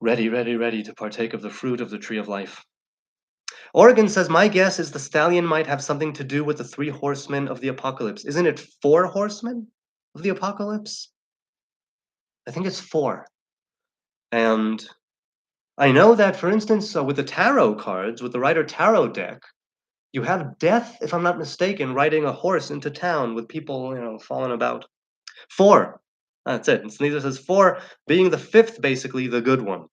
ready to partake of the fruit of the tree of life. Oregon says, my guess is the stallion might have something to do with the three horsemen of the apocalypse. Isn't it four horsemen of the apocalypse? I think it's four. And I know that, for instance, with the tarot cards, with the Rider Tarot deck, you have death, if I'm not mistaken, riding a horse into town with people, falling about. Four. That's it. And Sneezer says four, being the fifth, basically the good one.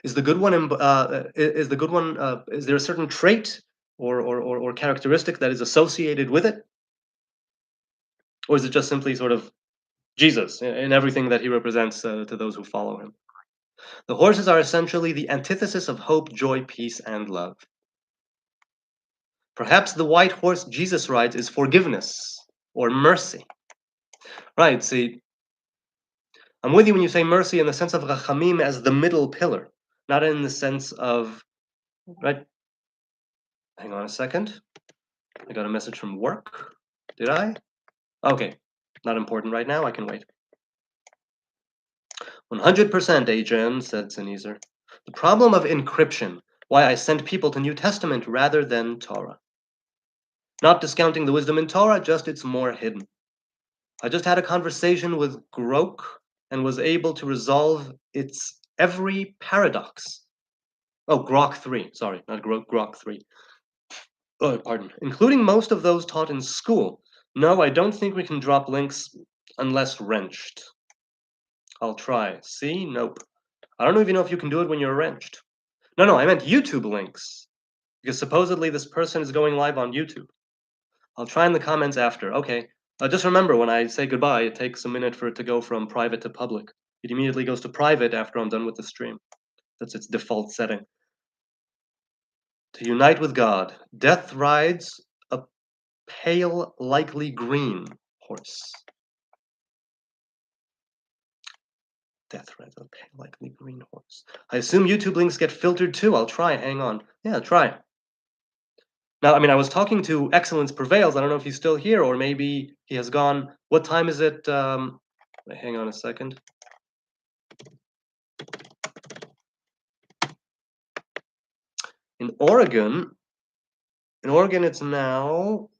Is the good one? Is the good one? Is there a certain trait or characteristic that is associated with it, or is it just simply sort of Jesus in everything that he represents to those who follow him? The horses are essentially the antithesis of hope, joy, peace, and love. Perhaps the white horse Jesus rides is forgiveness or mercy. Right, see, I'm with you when you say mercy in the sense of rachamim as the middle pillar, not in the sense of, right? Hang on a second. I got a message from work. Did I? Okay, not important right now. I can wait. 100% Adrian, said Sneezer. The problem of encryption, why I sent people to New Testament rather than Torah. Not discounting the wisdom in Torah, just it's more hidden. I just had a conversation with Grok and was able to resolve its every paradox. Oh, Grok 3, sorry, not Grok 3. Oh, pardon. Including most of those taught in school. No, I don't think we can drop links unless wrenched. I'll try. See? Nope. I don't even know if you can do it when you're wrenched. No, I meant YouTube links. Because supposedly this person is going live on YouTube. I'll try in the comments after. Okay. Just remember, when I say goodbye, it takes a minute for it to go from private to public. It immediately goes to private after I'm done with the stream. That's its default setting. To unite with God. Death rides a pale, likely green horse. Death rides a pale, likely green horse. I assume YouTube links get filtered too. I'll try. Hang on. Yeah, try. Now, I mean, I was talking to Excellence Prevails. I don't know if he's still here or maybe he has gone. What time is it? Hang on a second. In Oregon, it's now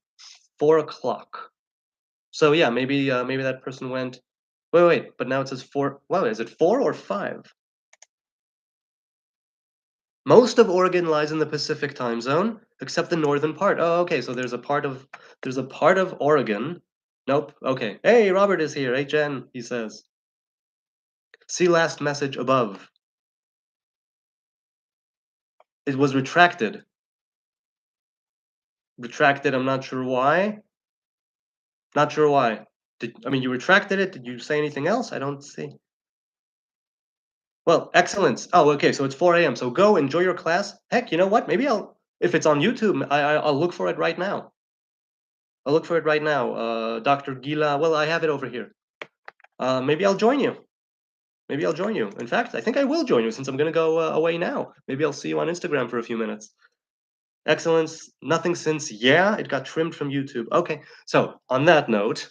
4 o'clock. So yeah, maybe that person went. Wait. But now it says 4. Wow, is it 4 or 5? Most of Oregon lies in the Pacific time zone, except the northern part. Oh, okay. So there's a part of Oregon. Nope. Okay. Hey, Robert is here. Hey, Jen, he says. See last message above. It was retracted. Retracted. I'm not sure why. Not sure why. You retracted it? Did you say anything else? I don't see. Well, excellence. Oh, okay. So it's 4 a.m. So go enjoy your class. Heck, you know what? Maybe if it's on YouTube, I'll look for it right now. I'll look for it right now. Dr. Gila. Well, I have it over here. Maybe I'll join you. Maybe I'll join you. In fact, I think I will join you since I'm going to go away now. Maybe I'll see you on Instagram for a few minutes. Excellence, nothing since, yeah, it got trimmed from YouTube. Okay, so on that note,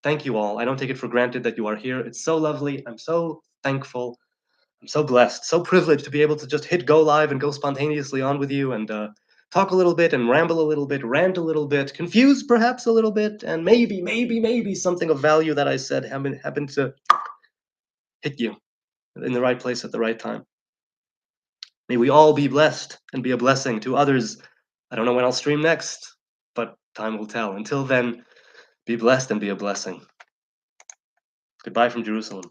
thank you all. I don't take it for granted that you are here. It's so lovely. I'm so thankful. I'm so blessed, so privileged to be able to just hit go live and go spontaneously on with you and talk a little bit and ramble a little bit, rant a little bit, confuse perhaps a little bit, and maybe something of value that I said happened to hit you in the right place at the right time. May we all be blessed and be a blessing to others. I don't know when I'll stream next, but time will tell. Until then, be blessed and be a blessing. Goodbye from Jerusalem.